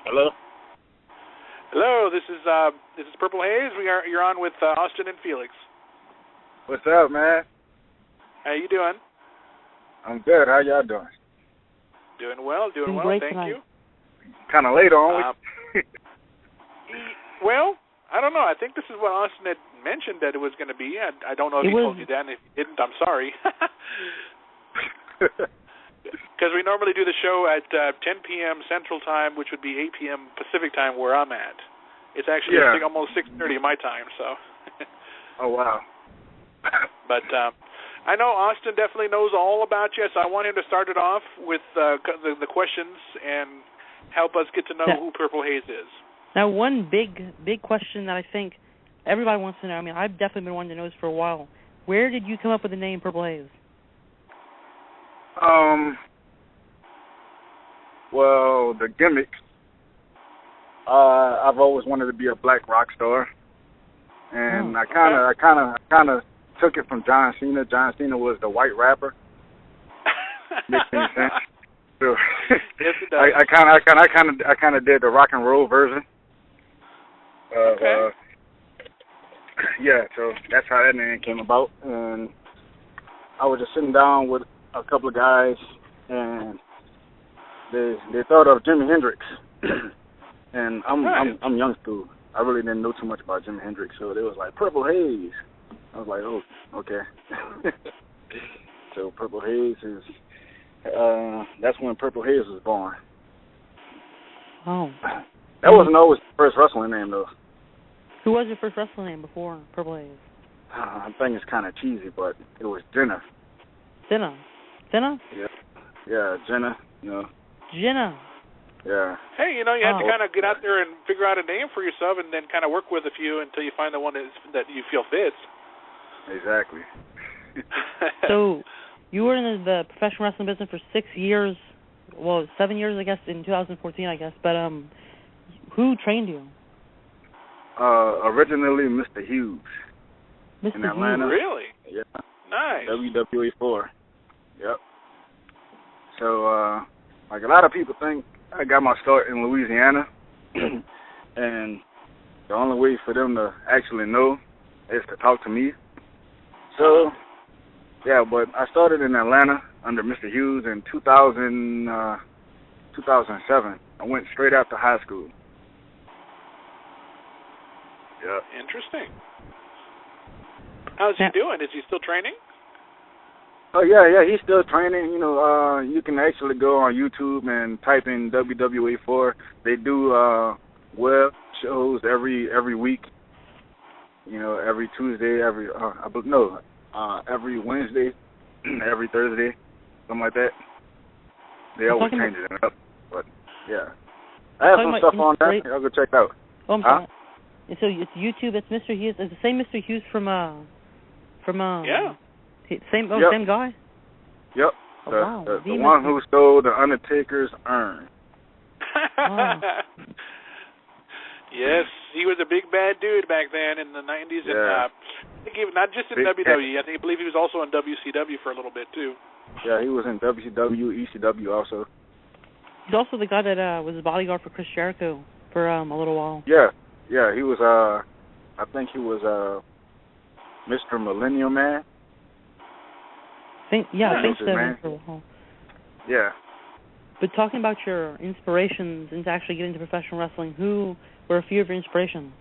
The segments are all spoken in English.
Hello? Hello, this is Purple Haze. You're on with Austin and Felix. What's up, man? How you doing? I'm good. How y'all doing? Doing well, Doing great thank tonight. you. Kind of late on. Well, I don't know. I think this is what Austin had mentioned that it was going to be. I don't know if he told you that, and if he didn't, I'm sorry. Because we normally do the show at 10 p.m. Central Time, which would be 8 p.m. Pacific Time where I'm at. It's actually almost 6:30 my time, so. Oh, wow. But I know Austin definitely knows all about you, so I want him to start it off with the questions and help us get to know who Purple Haze is. Now, one big question that I think everybody wants to know, I mean, I've definitely been wanting to know this for a while. Where did you come up with the name Purple Haze? Well, the gimmick, I've always wanted to be a black rock star, and I kind of took it from John Cena. John Cena was the white rapper. Makes any sense? So Yes, it does. I kind of did the rock and roll version. Okay. Yeah, so that's how that name came about, and I was just sitting down with a couple of guys, and they thought of Jimi Hendrix, and I'm young school. I really didn't know too much about Jimi Hendrix, so they was like Purple Haze. I was like, oh, okay. So Purple Haze is that's when Purple Haze was born. Oh. That wasn't always the first wrestling name though. Who was your first wrestling name before Purple Haze? I think it's kind of cheesy, but it was Jenna. Jenna? Yeah, Jenna. You know. Jenna. Yeah. Hey, you have to kind of get out there and figure out a name for yourself, and then kind of work with a few until you find the one that you feel fits. Exactly. So, you were in the professional wrestling business for 6 years, well, 7 years, I guess, in 2014, I guess. But who trained you? Originally, Mr. Hughes. Mr. In Atlanta. Hughes? Really? Yeah. Nice. WWE 4. Yep. So, like a lot of people think I got my start in Louisiana, and the only way for them to actually know is to talk to me. So, yeah, but I started in Atlanta under Mr. Hughes in 2007. I went straight after high school. Yeah. Interesting. How's he doing? Is he still training? Oh, yeah, he's still training. You can actually go on YouTube and type in WWA4. They do web shows every week. Every Tuesday, every Wednesday, every Thursday, something like that. They always change it up, but yeah. I have some stuff on there. I'll go check it out. Oh, I'm sorry. So it's YouTube. It's Mr. Hughes. It's the same Mr. Hughes from Yeah. Same guy. Yep. Oh, wow. The one who stole the Undertaker's urn. Oh. Yes, he was a big bad dude back then in the 90s, and I think not just in WWE. I believe he was also in WCW for a little bit too. Yeah, he was in WCW, ECW also. He's also the guy that was a bodyguard for Chris Jericho for a little while. Yeah, he was. I think he was Mr. Millennium Man. I think so. For a while. Yeah. But talking about your inspirations and to actually get into professional wrestling, who were a few of your inspirations?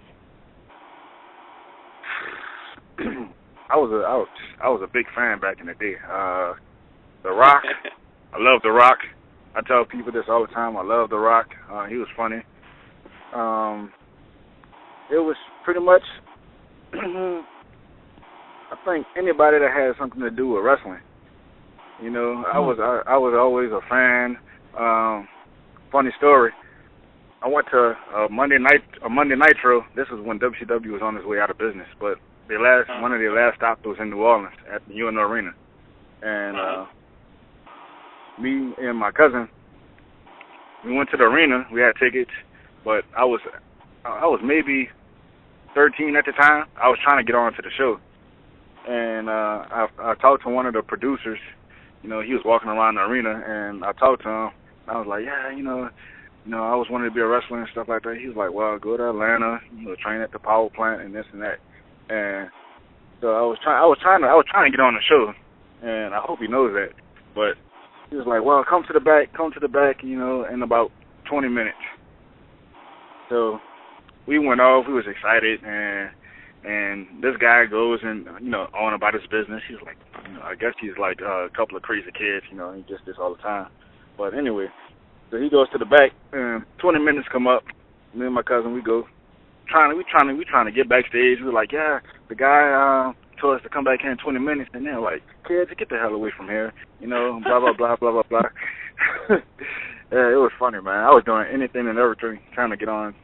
I was a big fan back in the day. The Rock. I love The Rock. I tell people this all the time. I love The Rock. He was funny. It was pretty much, I think anybody that had something to do with wrestling. I was always a fan. Funny story. I went to a Monday Nitro. This was when WCW was on its way out of business, but one of their last stops was in New Orleans at the UNO Arena, and me and my cousin, we went to the arena. We had tickets, but I was maybe 13 at the time. I was trying to get on to the show, and I talked to one of the producers. He was walking around the arena, and I talked to him. I was like, yeah, I was wanting to be a wrestler and stuff like that. He was like, well, go to Atlanta, train at the power plant and this and that. And so I was trying to get on the show, and I hope he knows that. But he was like, well, come to the back, in about 20 minutes. So we went off. We was excited, and this guy goes and on about his business. He's like, I guess he's like a couple of crazy kids, he just this all the time. But anyway, so he goes to the back, and 20 minutes come up. Me and my cousin, we go. We trying to get backstage. We were like, yeah, the guy told us to come back here in 20 minutes, and they're like, kids, get the hell away from here, blah blah blah blah blah blah. Yeah, it was funny, man. I was doing anything and everything, trying to get on,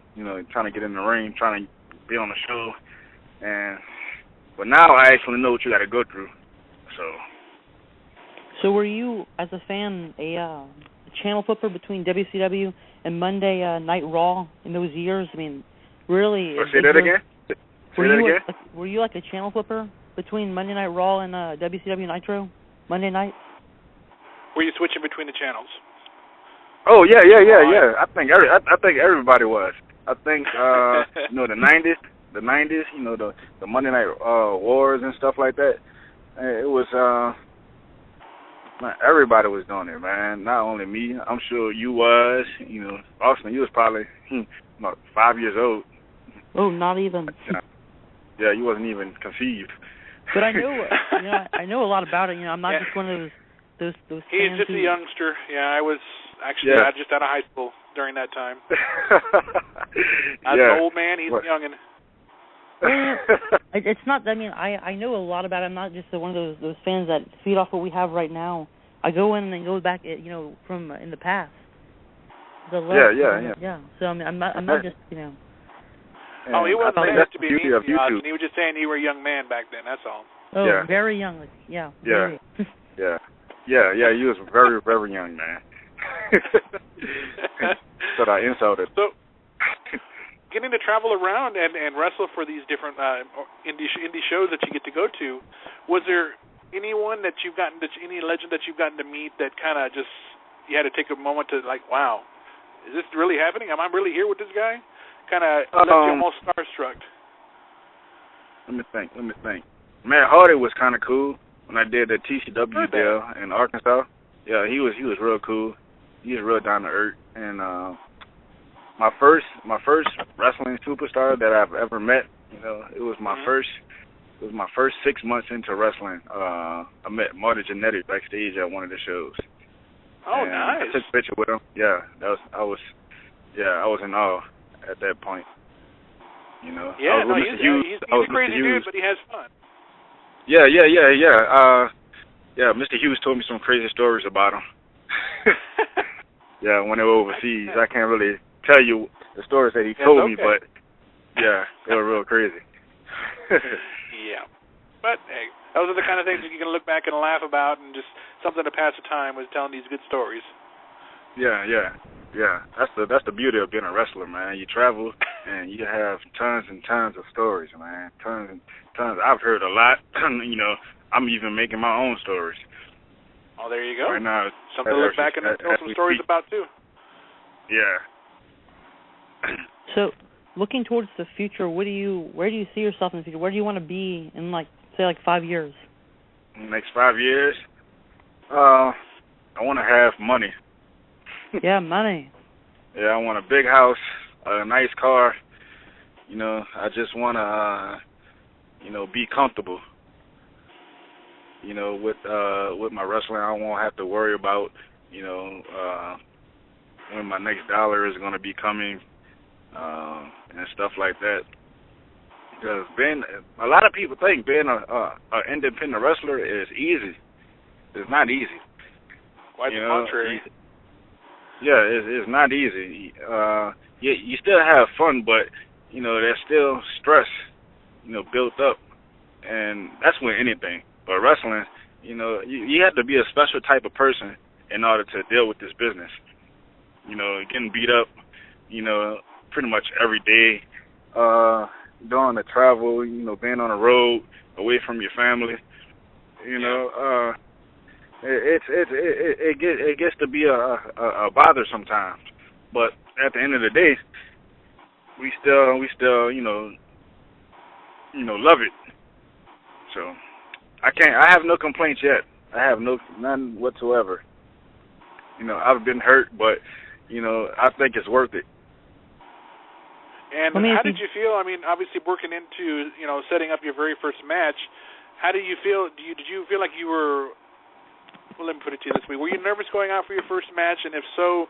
trying to get in the ring, trying to be on the show, but now I actually know what you got to go through. So were you, as a fan, a channel flipper between WCW and Monday Night Raw in those years? I mean, really? Say that again? Were you like a channel flipper between Monday Night Raw and WCW Nitro? Monday night? Were you switching between the channels? Oh yeah. I think everybody was. I think the '90s, the Monday Night Wars and stuff like that. It was everybody was doing it, man. Not only me. I'm sure you was. Austin, you was probably 5 years old. Oh, not even. Yeah, you wasn't even conceived. But I know, I know a lot about it. I'm not just one of those. He's just a youngster. Yeah, I was actually just out of high school during that time. I was an old man. He's a youngin'. It's not. I mean, I know a lot about it. I'm not just one of those fans that feed off what we have right now. I go in and go back, from in the past. Yeah. So I mean, I'm not just Oh, he wasn't there to be mean to you, Austin. He was just saying you were a young man back then. That's all. Oh, yeah. Very young. Yeah. Yeah. Yeah. He was very, very young, man. That I insulted. So, getting to travel around and wrestle for these different indie shows that you get to go to, was there anyone that you've gotten, any legend that you've gotten to meet that kind of just you had to take a moment to like, wow, is this really happening? Am I really here with this guy? Kind of left you almost starstruck. Let me think. Matt Hardy was kind of cool when I did the TCW deal in Arkansas. Yeah, he was real cool. He was real down to earth. And my first wrestling superstar that I've ever met, it was my first 6 months into wrestling. I met Marty Jannetty backstage at one of the shows. Oh, and nice! I took a picture with him. Yeah, I was in awe at that point. Yeah, he's a crazy dude, but he has fun. Yeah. Mr. Hughes told me some crazy stories about him. Yeah, when they were overseas, I can't really tell you the stories that he told me, but yeah, they were real crazy. Yeah, but hey, those are the kind of things that you can look back and laugh about, and just something to pass the time with telling these good stories. Yeah. That's the beauty of being a wrestler, man. You travel and you have tons and tons of stories, man. Tons and tons. I've heard a lot. I'm even making my own stories. Oh, there you go. Right now, something to look back and tell some stories about too. Yeah. So, looking towards the future, where do you see yourself in the future? Where do you want to be in, say 5 years? In the next 5 years, I want to have money. Yeah, money. Yeah, I want a big house, a nice car. I just want to, be comfortable. With my wrestling, I won't have to worry about, when my next dollar is going to be coming, and stuff like that. Because a lot of people think being an independent wrestler is easy. It's not easy. Quite the contrary. Yeah, it's not easy. You still have fun, but there's still stress, built up, and that's with anything. But wrestling, you have to be a special type of person in order to deal with this business. Getting beat up, pretty much every day, doing the travel, being on the road, away from your family, it gets to be a bother sometimes. But at the end of the day, we still love it. So I have no complaints yet. I have none whatsoever. I've been hurt, but I think it's worth it. And how did you feel? I mean, obviously working into setting up your very first match. How do you feel? Did you feel like you were? Well, let me put it to you this way: were you nervous going out for your first match? And if so,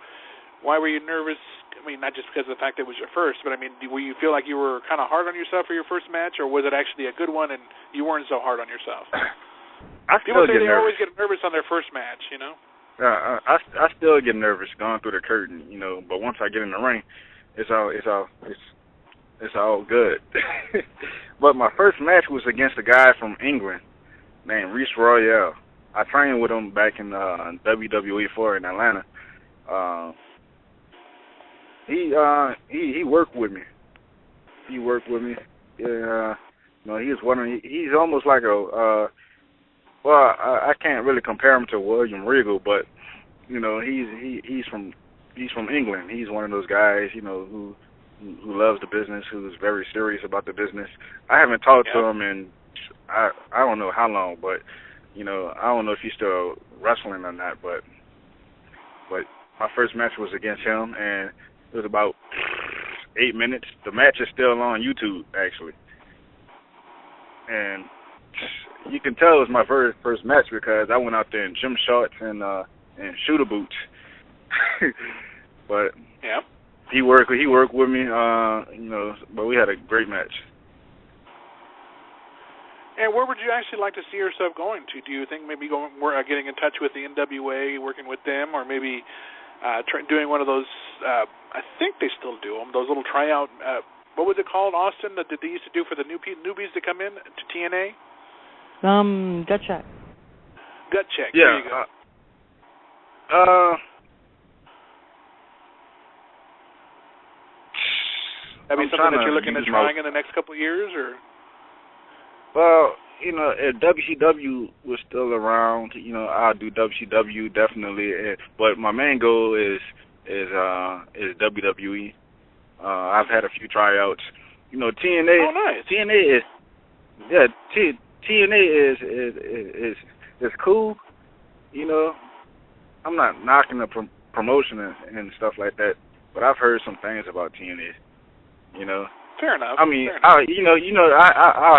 why were you nervous? I mean, not just because of the fact that it was your first, but I mean, were you feel like you were kind of hard on yourself for your first match, or was it actually a good one and you weren't so hard on yourself? People say they always get nervous on their first match, I still get nervous going through the curtain, but once I get in the ring, it's all good. But my first match was against a guy from England named Reese Royale. I trained with him back in WWE 4 in Atlanta. He worked with me. Yeah, he's almost like I can't really compare him to William Regal, but he's from England. He's one of those guys, who loves the business, who's very serious about the business. I haven't talked to him in I don't know how long, but I don't know if he's still wrestling or not, but my first match was against him, and it was about 8 minutes. The match is still on YouTube, actually. And you can tell it was my very first match because I went out there in gym shorts and shooter boots. But he worked with me, but we had a great match. And where would you actually like to see yourself going to? Do you think maybe getting in touch with the NWA, working with them, or maybe doing one of those, I think they still do them, those little tryout, what was it called, Austin, that they used to do for the newbies to come in to TNA? Gut check. Gut check, yeah, there you go. That be something that you're looking at trying in the next couple of years, or? Well, if WCW was still around, I'll do WCW definitely. But my main goal is WWE. I've had a few tryouts. TNA. Oh, nice. TNA is cool. I'm not knocking the promotion and stuff like that, but I've heard some things about TNA. Fair enough. I mean, I'll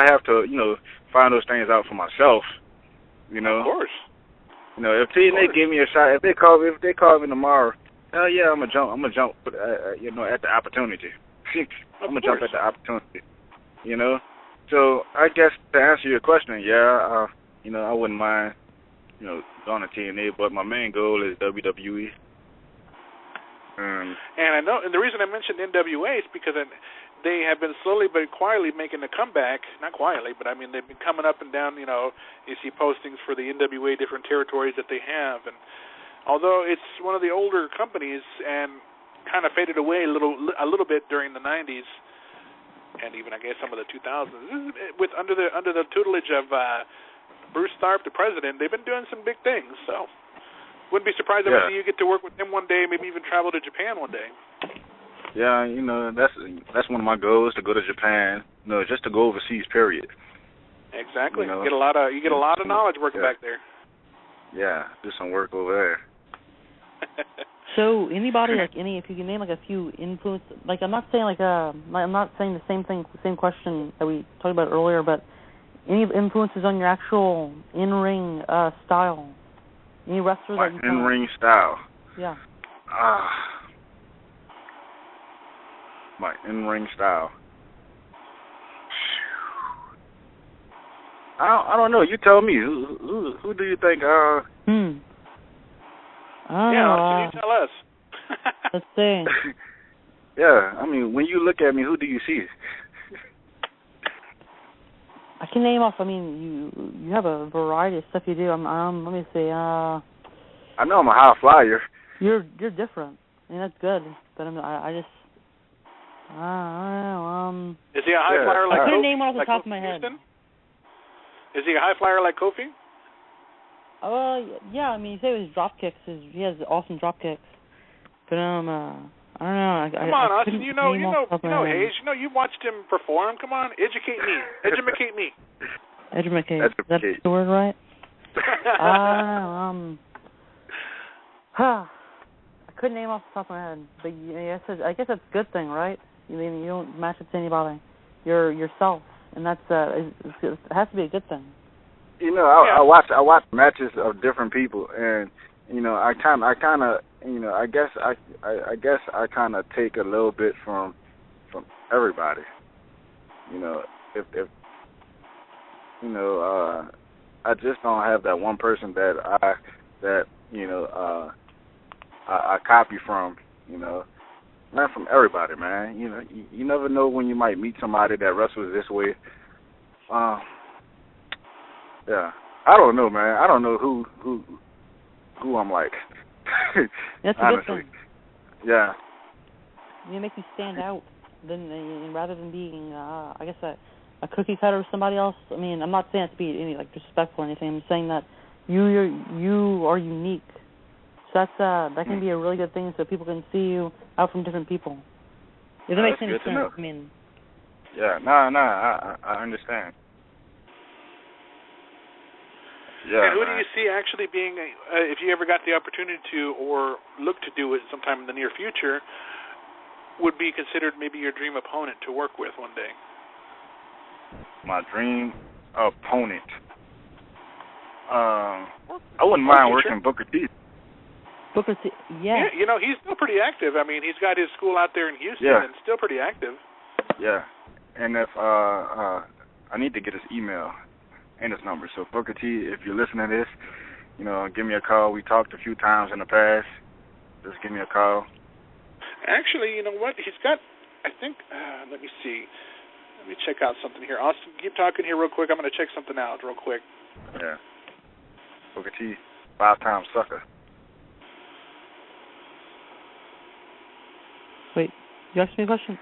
have to find those things out for myself. Of course. If TNA give me a shot, if they call me tomorrow, hell yeah, I'm gonna jump. At the opportunity. I'm gonna jump at the opportunity. So I guess to answer your question, I wouldn't mind, going to TNA, but my main goal is WWE. And I know, and the reason I mentioned NWA is because they have been slowly but quietly making a comeback. Not quietly, but I mean they've been coming up and down. You see postings for the NWA different territories that they have, and although it's one of the older companies and kind of faded away a little bit during the 90s, and even I guess some of the 2000s, with under the tutelage of Bruce Tharpe, the president, they've been doing some big things. So wouldn't be surprised if you get to work with him one day, maybe even travel to Japan one day. Yeah, that's one of my goals, to go to Japan. Just to go overseas. Period. Exactly. You get a lot of knowledge working back there. Yeah, do some work over there. So anybody if you can name a few influences, I'm not saying I'm not saying the same question that we talked about earlier, but any influences on your actual in-ring style? Any wrestlers? My in-ring style. Yeah. My in-ring style. I don't know. You tell me. Who do you think? You tell us. Let's see. Yeah, I mean, when you look at me, who do you see? I can name off. I mean, you have a variety of stuff you do. Let me see. I know I'm a high flyer. You're different. I mean, that's good. But I just. I don't know. Is he a high flyer like Kofi? I couldn't name off the top of my head. Is he a high flyer like Kofi? Yeah. I mean, you say his drop kicks. He has awesome drop kicks. But I I don't know. Come on, Austin. You know, Haze. You know, you watched him perform. Come on, educate me. Educate me. Educate. That's the word, right? I couldn't name off the top of my head, but I guess that's a good thing, right? You mean you don't match up to anybody. You're yourself, and that's it has to be a good thing. You know, I watch matches of different people, and you know, I kind of, you know, I guess I kind of take a little bit from everybody. You know, if you know, I just don't have that one person that you know I copy from. You know, not from everybody, man. You know, you never know when you might meet somebody that wrestles this way. Yeah, I don't know, man. I don't know who I'm like. That's a honestly. good thing. Yeah. You make you stand out, rather than being, I guess, a cookie cutter of somebody else. I mean, I'm not saying that to be any disrespectful or anything. I'm saying that you are unique. So that can be a really good thing, so people can see you out from different people. If that makes any sense. I mean. Yeah. I understand. Yeah, and who do you see actually being, if you ever got the opportunity to or look to do it sometime in the near future, would be considered maybe your dream opponent to work with one day? My dream opponent. I wouldn't mind working Booker T. Booker T, yeah. You know, he's still pretty active. I mean, he's got his school out there in Houston and still pretty active. Yeah. And if I need to get his email and his number. So Booker T, if you're listening to this, you know, give me a call. We talked a few times in the past. Just give me a call. Actually, you know what? He's got, I think, let me see. Let me check out something here. Austin, keep talking here real quick. I'm going to check something out real quick. Yeah. Booker T, 5-time sucker. Wait, you asked me a question?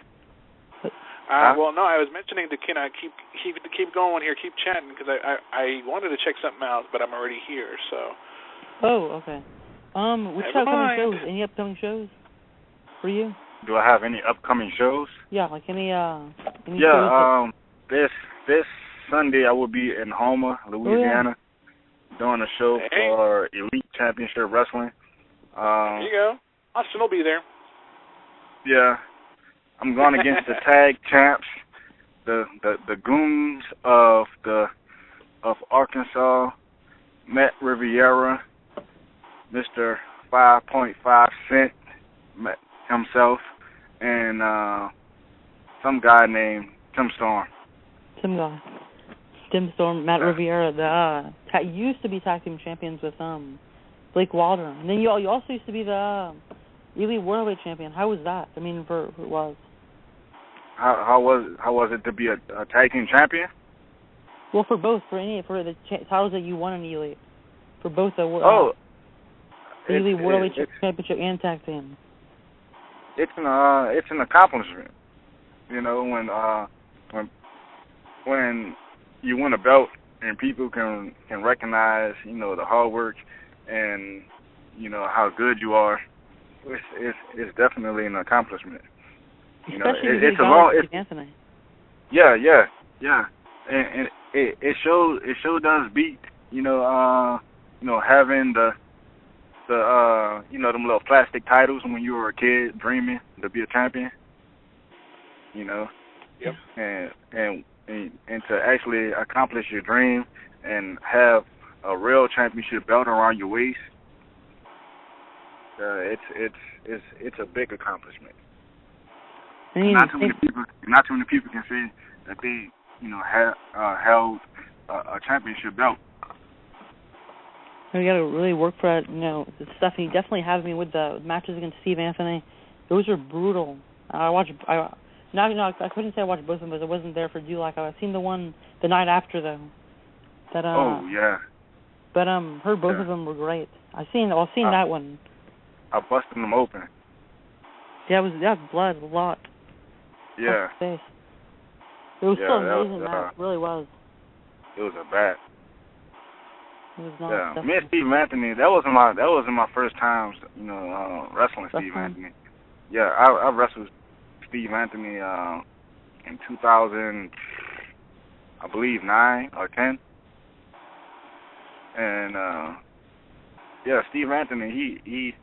Well, no, I was mentioning to Ken, keep going here, keep chatting, because I wanted to check something out, but I'm already here, so. Oh, okay. Which upcoming shows? Any upcoming shows for you? Do I have any upcoming shows? Yeah, like any shows? This Sunday I will be in Houma, Louisiana, doing a show for Elite Championship Wrestling. There you go. Austin will be there. Yeah. I'm going against the tag champs, the Goons of Arkansas, Matt Riviera, Mr. 5.5 Cent himself, and some guy named Tim Storm. Tim Storm, Matt Riviera. Used to be tag team champions with Blake Waldron, and then you also used to be the Elite Worldweight champion. How was that? I mean, for it was. How was it to be a tag team champion? Well, for both, for the titles that you won in Elite, for both the Elite Worldweight Championship and tag team. It's an accomplishment, you know, when you win a belt and people can recognize, you know, the hard work and, you know, how good you are. It's definitely an accomplishment. You know, it's a long. Anthony. Yeah, and it show does beat. You know, having the you know, them little plastic titles when you were a kid dreaming to be a champion. You know. Yep. And to actually accomplish your dream and have a real championship belt around your waist. It's a big accomplishment. Not too many people can say that they, you know, held a championship belt. We got to really work for that. You know, Stephanie definitely had me with the matches against Steve Anthony. Those were brutal. I couldn't say I watched both of them because I wasn't there for Dulac. I've seen the one the night after though. That But heard both of them were great. I've seen that one. I busted them open. Yeah, it was blood a lot. Yeah. It was so amazing. That really was. It was a bat. It was not. Yeah, me and Steve Anthony. That wasn't my first time, you know, wrestling Steve Anthony. Yeah, I wrestled Steve Anthony in 2000, I believe 9 or 10, and yeah, Steve Anthony, he's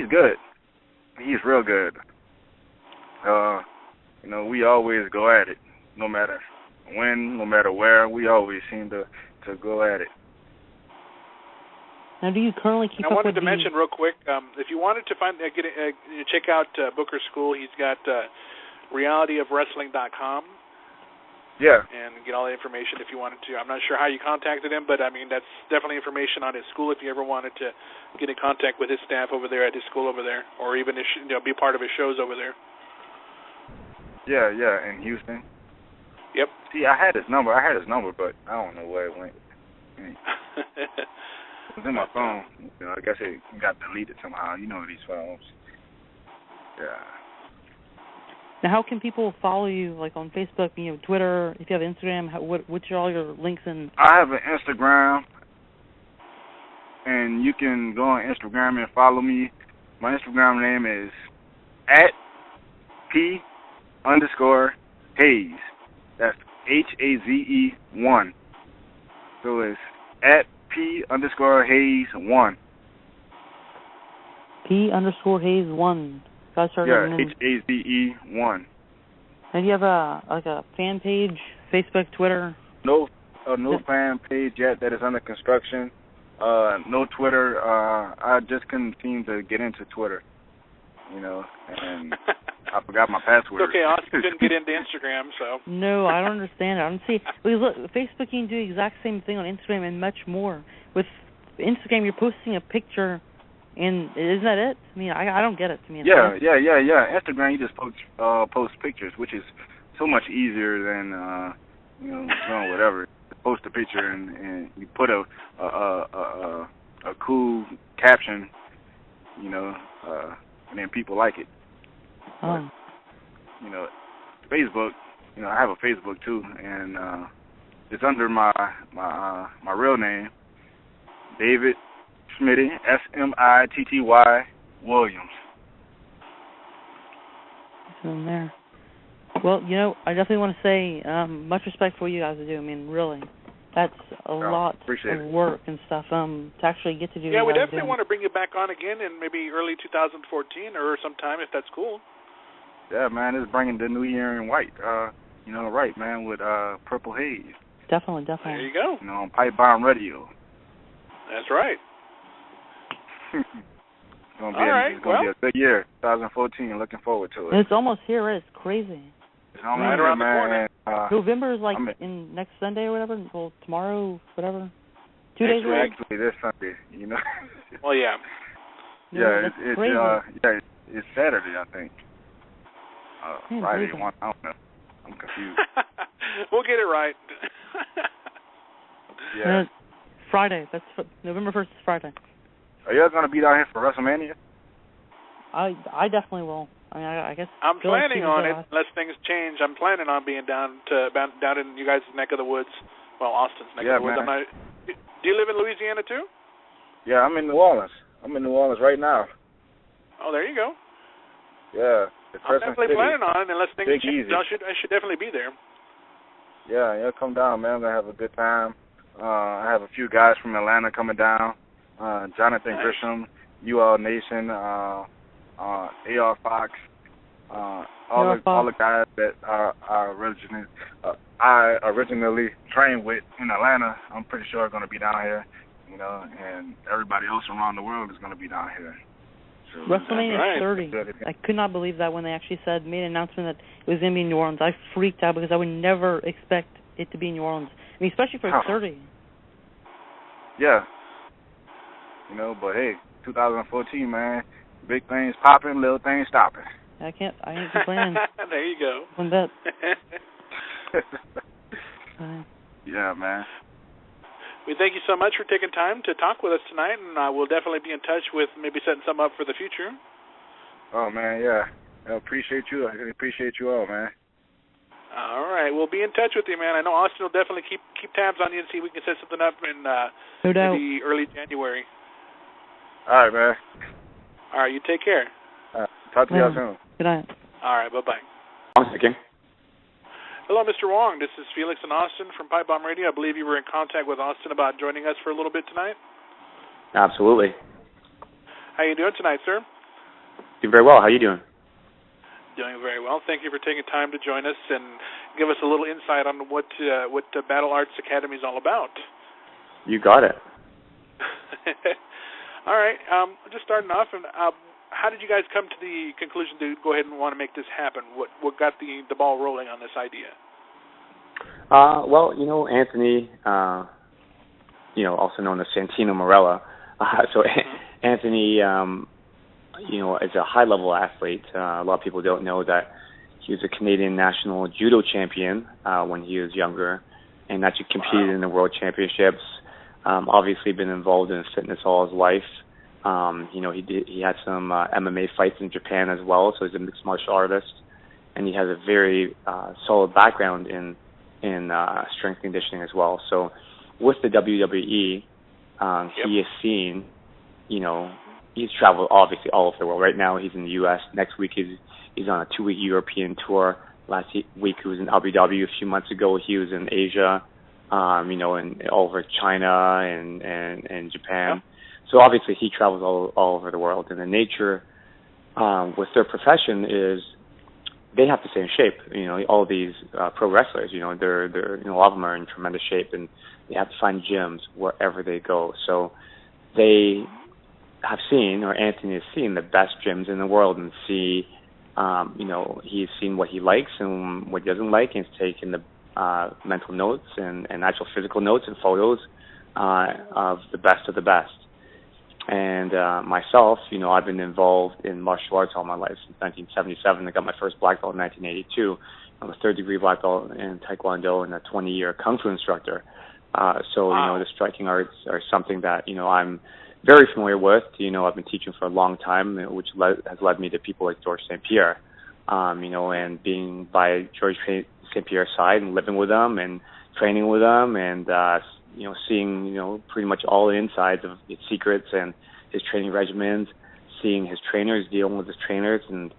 good. He's real good. You know, we always go at it, no matter when, no matter where. We always seem to go at it. Now, do you currently keep up with I wanted to mention real quick, if you wanted to check out Booker's school, he's got realityofwrestling.com. Yeah. And get all the information if you wanted to. I'm not sure how you contacted him, but, I mean, that's definitely information on his school if you ever wanted to get in contact with his staff over there at his school over there, or even be part of his shows over there. Yeah, in Houston. Yep. See, I had his number, but I don't know where it went. It was in my phone. You know, I guess it got deleted somehow. You know these phones. Yeah. Now, how can people follow you, like on Facebook, Twitter, if you have Instagram? Which are all your links in? I have an Instagram, and you can go on Instagram and follow me. My Instagram name is @P_Haze. That's HAZE1. So it's @P_Haze1. P_Haze1. Yeah, HAZE1. And you have a fan page, Facebook, Twitter? No fan page yet. That is under construction. No Twitter. I just couldn't seem to get into Twitter. You know, and I forgot my password. It's okay, Austin didn't get into Instagram, so. No, I don't understand it. I don't see. Look, Facebook, you can do the exact same thing on Instagram and much more. With Instagram, you're posting a picture, and isn't that it? I mean, I don't get it. To me, yeah. Instagram, you just post pictures, which is so much easier than doing whatever. Post a picture and you put a cool caption, and then people like it. Oh. But, Facebook, I have a Facebook too, and it's under my real name, David Smitty, Smitty Williams. It's in there. Well, I definitely want to say much respect for what you guys do. I mean, really, that's a lot of work and stuff to actually get to do. Yeah, we definitely want to bring you back on again in maybe early 2014 or sometime if that's cool. Yeah, man, it's bringing the new year in white. Right, man, with Purple Haze. Definitely. There you go. On Pipebomb Radio. That's right. It's going to be a good year, 2014. Looking forward to it. And it's almost here, right? It's crazy. It's almost right around the corner. November is in next Sunday or whatever. Well, tomorrow, whatever. 2 days away. Actually, this Sunday. Well, yeah. It's crazy. It's Saturday, I think. Friday, crazy. I don't know. I'm confused. We'll get it right. Yeah. Friday. That's November 1st is Friday. Are you going to be down here for WrestleMania? I definitely will. I mean, I guess. I'm planning on it, unless things change. I'm planning on being down in you guys' neck of the woods. Well, Austin's neck of the woods. Do you live in Louisiana too? Yeah, I'm in New Orleans. I'm in New Orleans right now. Oh, there you go. Yeah. I'm definitely planning on it, unless things change. I should definitely be there. Yeah, come down, man. I'm going to have a good time. I have a few guys from Atlanta coming down. Jonathan Grisham, UL Nation, AR Fox, all the guys that I originally trained with in Atlanta. I'm pretty sure are going to be down here, and everybody else around the world is going to be down here. So, WrestleMania 30. I could not believe that when they actually made an announcement that it was going to be in New Orleans. I freaked out because I would never expect it to be in New Orleans. I mean, especially for 30. Yeah. But hey, 2014, man, big things popping, little things stopping. I ain't complaining. There you go. On that. Yeah, man. We thank you so much for taking time to talk with us tonight, and we'll definitely be in touch with maybe setting some up for the future. Oh, man, yeah. I appreciate you. I appreciate you all, man. All right. We'll be in touch with you, man. I know Austin will definitely keep tabs on you and see if we can set something up in maybe early January. All right, man. All right. You take care. All right. Talk to y'all soon. Good night. All right, bye-bye. I'm speaking. Hello, Mr. Wong. This is Felix in Austin from Pipebomb Radio. I believe you were in contact with Austin about joining us for a little bit tonight. Absolutely. How you doing tonight, sir? Doing very well. How you doing? Doing very well. Thank you for taking time to join us and give us a little insight on what BattleArts Academy is all about. You got it. All right. Just starting off, and how did you guys come to the conclusion to go ahead and want to make this happen? What got the ball rolling on this idea? Well, Anthony, also known as Santino Morella. Anthony, is a high-level athlete. A lot of people don't know that he was a Canadian national judo champion when he was younger, and actually competed in the World Championships. Obviously, been involved in fitness all his life. He had some MMA fights in Japan as well, so he's a mixed martial artist, and he has a very solid background in strength conditioning as well. So with the WWE, he is seen, he's traveled obviously all over the world. Right now he's in the U.S. Next week he's on a 2-week European tour. Last week he was in Abu Dhabi. A few months ago he was in Asia, and all over China and Japan. Yep. So obviously he travels all over the world. And the nature with their profession is they have to stay in shape. All these pro wrestlers, they're a lot of them are in tremendous shape, and they have to find gyms wherever they go. So they have seen, or Anthony has seen, the best gyms in the world, and see, he's seen what he likes and what he doesn't like, and he's taken the mental notes and actual physical notes and photos of the best of the best. And myself, I've been involved in martial arts all my life since 1977. I got my first black belt in 1982. I'm a third-degree black belt in Taekwondo and a 20-year Kung Fu instructor. The striking arts are something that, I'm very familiar with. I've been teaching for a long time, which has led me to people like George St. Pierre, and being by George St. Pierre's side and living with them and training with them and, seeing, pretty much all the insides of his secrets and his training regimens, seeing his trainers, dealing with his trainers, and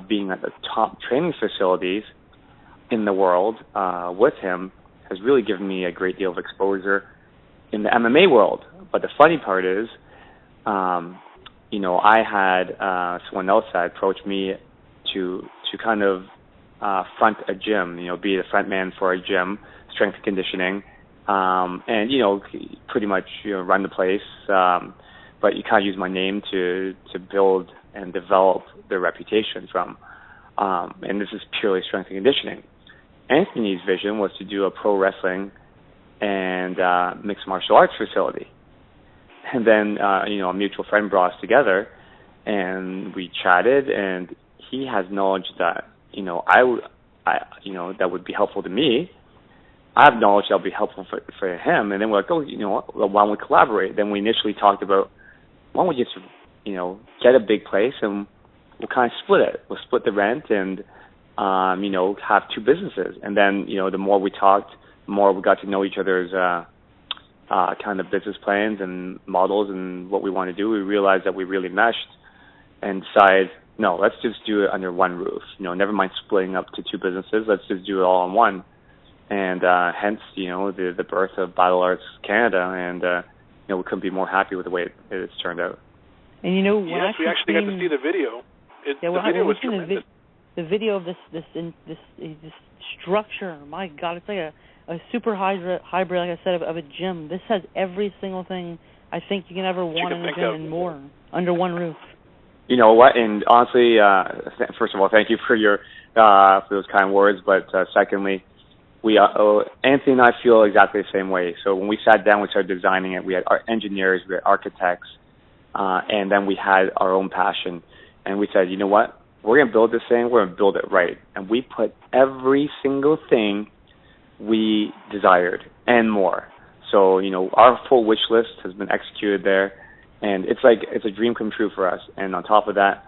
being at the top training facilities in the world with him has really given me a great deal of exposure in the MMA world. But the funny part is, I had someone else that approached me to kind of front a gym, be the front man for a gym, strength and conditioning, and pretty much run the place. But you kind of use my name to build and develop their reputation from. And this is purely strength and conditioning. Anthony's vision was to do a pro wrestling and mixed martial arts facility. And then, a mutual friend brought us together, and we chatted, and he has knowledge that, that would be helpful to me. I have knowledge that would be helpful for him. And then we're like, why don't we collaborate? Then we initially talked about, why don't we just, get a big place and we'll kind of split it. We'll split the rent and, have two businesses. And then, the more we talked, the more we got to know each other's kind of business plans and models and what we want to do. We realized that we really meshed and decided, no, let's just do it under one roof. Never mind splitting up to two businesses. Let's just do it all in one. And hence, the birth of BattleArts Canada. And, we couldn't be more happy with the way it's turned out. And yes, we actually got to see the video. The video was tremendous. The video of this structure, my God, it's like a super hybrid, like I said, of a gym. This has every single thing I think you can ever want in a gym and more under one roof. You know what? And honestly, first of all, thank you for your for those kind words. But secondly, Anthony and I feel exactly the same way. So when we sat down, we started designing it. We had our engineers, we had architects, and then we had our own passion. And we said, you know what? We're going to build this thing. We're going to build it right. And we put every single thing we desired and more. So, our full wish list has been executed there. And it's a dream come true for us. And on top of that,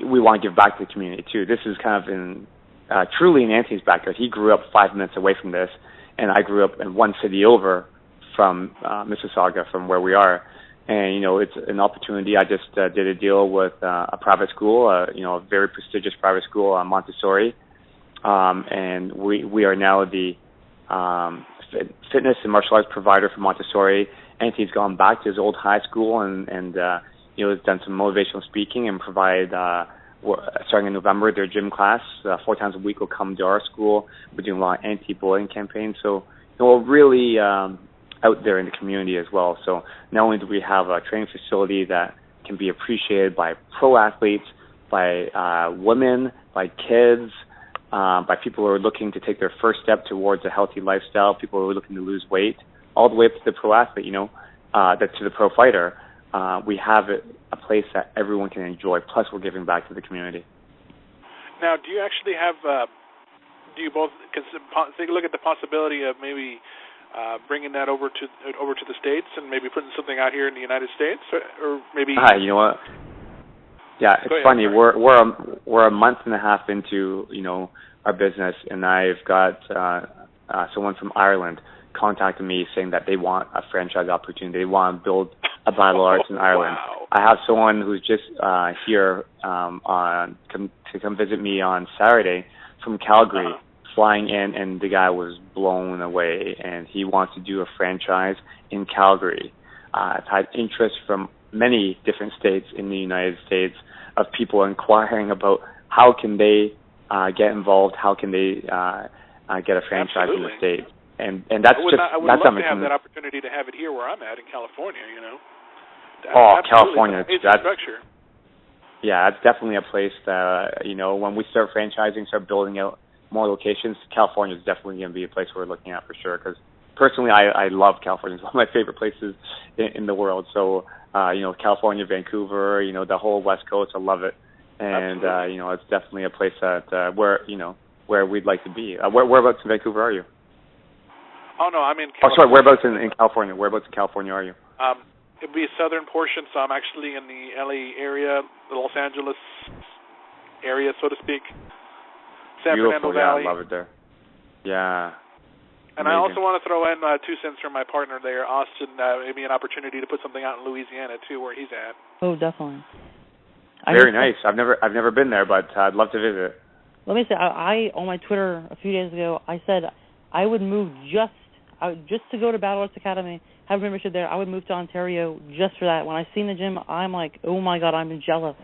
we want to give back to the community too. This is kind of truly in Anthony's backyard. He grew up 5 minutes away from this, and I grew up in one city over from Mississauga, from where we are. And, it's an opportunity. I just did a deal with a private school, a very prestigious private school, Montessori. And we are now the fitness and martial arts provider for Montessori. Anthony's gone back to his old high school and has done some motivational speaking and provide, starting in November, their gym class 4 times a week will come to our school. We're doing a lot of anti-bullying campaigns. So, we're really out there in the community as well. So not only do we have a training facility that can be appreciated by pro athletes, by women, by kids, by people who are looking to take their first step towards a healthy lifestyle, people who are looking to lose weight, all the way up to the pro athlete, to the pro fighter. We have a place that everyone can enjoy, plus we're giving back to the community. Now, do you actually have, do you both take a look at the possibility of maybe bringing that over to the States and maybe putting something out here in the United States, or maybe? You know what? Yeah, it's funny. We're a month and a half into our business, and I've got someone from Ireland contacted me saying that they want a franchise opportunity. They want to build a BattleArts in Ireland. Wow. I have someone who's just here to come visit me on Saturday from Calgary, flying in, and the guy was blown away, and he wants to do a franchise in Calgary. I've had interest from many different states in the United States of people inquiring about how can they get involved, how can they get a franchise in the States. And that's I would love to have that opportunity to have it here where I'm at in California, California. Structure. Yeah, it's definitely a place that, when we start franchising, start building out more locations, California is definitely going to be a place we're looking at for sure. Because personally, I love California. It's one of my favorite places in the world. So, California, Vancouver, the whole West Coast, I love it. And, it's definitely a place that where we'd like to be. Whereabouts in Vancouver are you? Oh, no, I'm in California. Oh, sorry, whereabouts in California? Whereabouts in California are you? It'd be a southern portion, so I'm actually in the LA area, the Los Angeles area, so to speak. San Beautiful, Fernando Valley. I love it there. Yeah. And amazing. I also want to throw in 2 cents from my partner there, Austin, maybe an opportunity to put something out in Louisiana, too, where he's at. Oh, definitely. Very nice. I've never been there, but I'd love to visit. Let me say, I on my Twitter a few days ago, I said I would move just to go to BattleArts Academy, have a membership there. I would move to Ontario just for that. When I seen the gym, I'm like, oh my God, I'm jealous.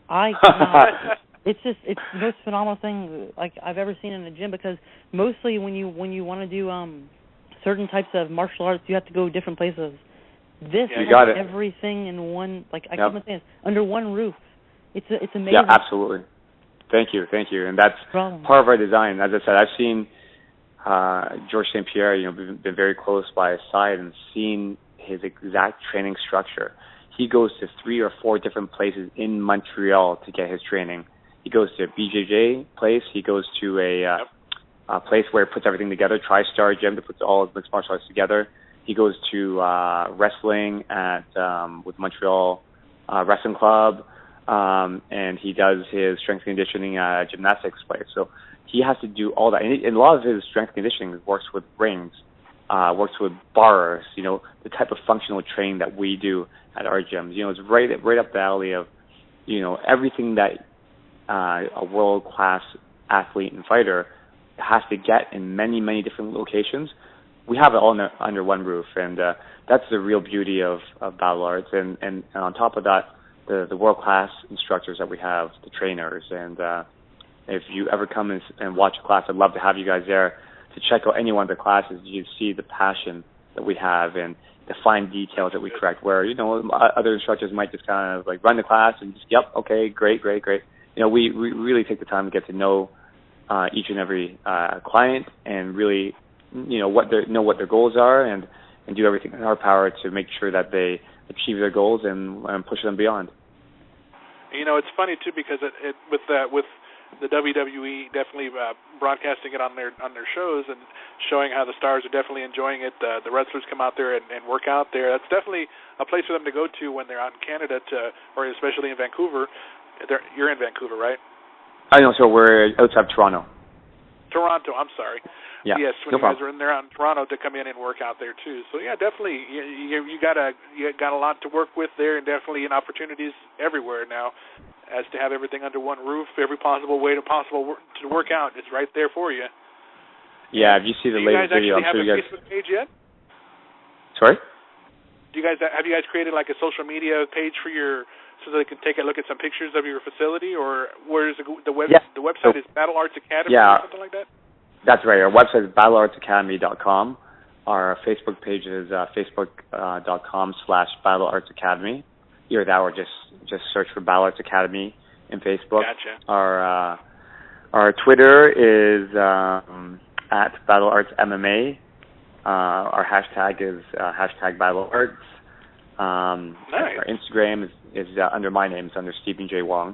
I cannot. It's the most phenomenal thing like I've ever seen in a gym, because mostly when you want to do certain types of martial arts, you have to go different places. This you got it. Everything in one, like I keep saying, under one roof. It's amazing. Yeah, absolutely. Thank you, and that's part of our design. As I said, I've seen George St. Pierre, been very close by his side and seen his exact training structure. He goes to 3 or 4 different places in Montreal to get his training. He goes to a BJJ place. He goes to a place where he puts everything together, TriStar Gym, to put all of mixed martial arts together. He goes to wrestling with Montreal Wrestling Club, and he does his strength conditioning gymnastics place. So he has to do all that. And a lot of his strength conditioning works with rings, works with bars, the type of functional training that we do at our gyms. It's right up the alley of, everything that a world-class athlete and fighter has to get in many, many different locations. We have it all under one roof, and that's the real beauty of BattleArts. And on top of that, the world-class instructors that we have, the trainers. And if you ever come and watch a class, I'd love to have you guys there to check out any one of the classes. You see the passion that we have and the fine details that we correct, where, other instructors might just kind of like run the class and just, yep, okay, great. We really take the time to get to know each and every client and really, know what their goals are and do everything in our power to make sure that they achieve their goals and push them beyond. It's funny too, because with the WWE definitely broadcasting it on their shows and showing how the stars are definitely enjoying it. The wrestlers come out there and work out there. That's definitely a place for them to go to when they're out in Canada, or especially in Vancouver. You're in Vancouver, right? I know, so we're outside Toronto. Toronto, I'm sorry. Yes, when you guys are in there out in Toronto to come in and work out there too. So yeah, definitely you got a lot to work with there, and definitely opportunities everywhere now, as to have everything under one roof, every possible way to work out, it's right there for you. Yeah, if you see the latest video, I'm sure you guys. Do you guys actually have a Facebook page yet? Sorry? Have you guys created like a social media page for so they can take a look at some pictures of your facility, or where's the website is BattleArts Academy or something like that? That's right. Our website is BattleArtsAcademy.com. Our Facebook page is facebook.com/BattleArtsAcademy. Either that or just search for BattleArts Academy in Facebook. Gotcha. Our Twitter is at BattleArts MMA. Our hashtag is hashtag BattleArts. Nice. Our Instagram is under my name. It's under Stephen J. Wong.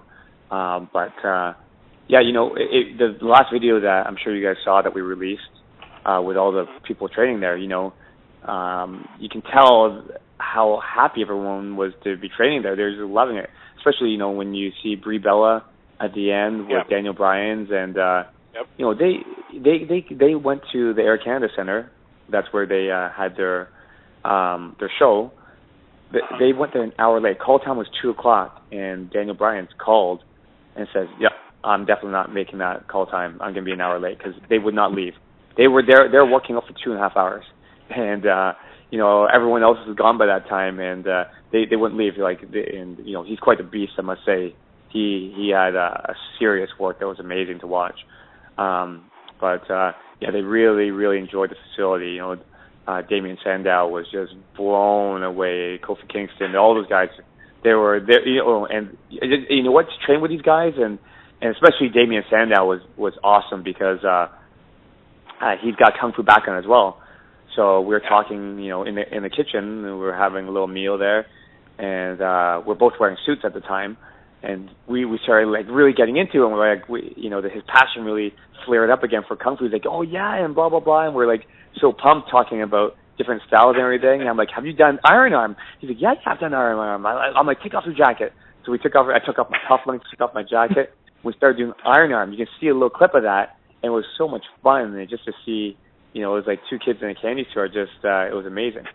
Yeah, the last video that I'm sure you guys saw that we released with all the people training there, you can tell how happy everyone was to be training there. They're just loving it, especially, when you see Brie Bella at the end with Daniel Bryan's, and they went to the Air Canada Centre. That's where they had their show. They went there an hour late. Call time was 2:00, and Daniel Bryan's called and says, "Yep, I'm definitely not making that call time. I'm going to be an hour late," because they would not leave. They were there. They're working up for 2.5 hours, and everyone else was gone by that time, and they wouldn't leave. He's quite a beast, I must say. He had a serious work that was amazing to watch. They really, really enjoyed the facility. Damien Sandow was just blown away. Kofi Kingston, all those guys, they were there. And to train with these guys, and especially Damien Sandow was awesome because he's got kung fu background as well. So we were talking, in the kitchen. We were having a little meal there, and we're both wearing suits at the time. And we started really getting into it, and we're his passion really flared up again for kung fu. He's like, "Oh yeah," and blah blah blah, and we're so pumped talking about different styles and everything. And I'm like, "Have you done Iron Arm?" He's like, "Yeah, I've done Iron Arm." I'm like, "Take off your jacket." So I took off my cufflinks, took off my jacket. We started doing Iron Arm. You can see a little clip of that, and it was so much fun. And just to see, it was like two kids in a candy store. It was amazing.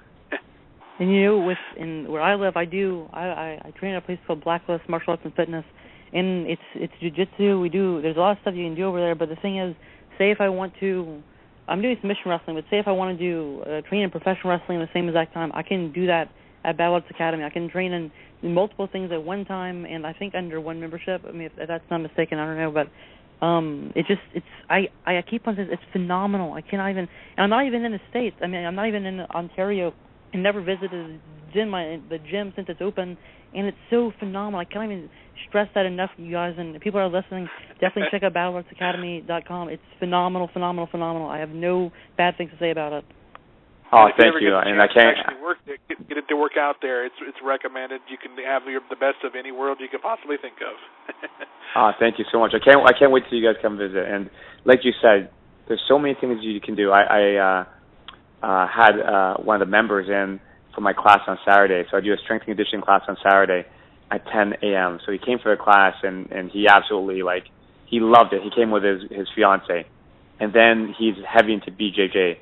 And where I live, I train at a place called Blacklist Martial Arts and Fitness, and it's jiu-jitsu. There's a lot of stuff you can do over there, but the thing is, say if I want to, I'm doing submission wrestling, but say if I want to do train in professional wrestling at the same exact time, I can do that at BattleArts Academy. I can train in multiple things at one time, and I think under one membership. I mean, if that's not mistaken, I don't know, but I keep on saying it's phenomenal. I cannot even, and I'm not even in the States. I mean, I'm not even in Ontario. I never visited the gym since it's open, and it's so phenomenal. I can't even stress that enough, you guys. And if people are listening, definitely check out BattleArtsAcademy.com. It's phenomenal, phenomenal, phenomenal. I have no bad things to say about it. Oh, thank you. And I can't get it to work out there. It's recommended. You can have the best of any world you could possibly think of. Thank you so much. I can't wait till you guys come visit. And like you said, there's so many things you can do. I had one of the members in for my class on Saturday. So I do a strength and conditioning class on Saturday at 10 a.m. So he came for the class, and he absolutely, he loved it. He came with his fiance, and then he's heavy into BJJ.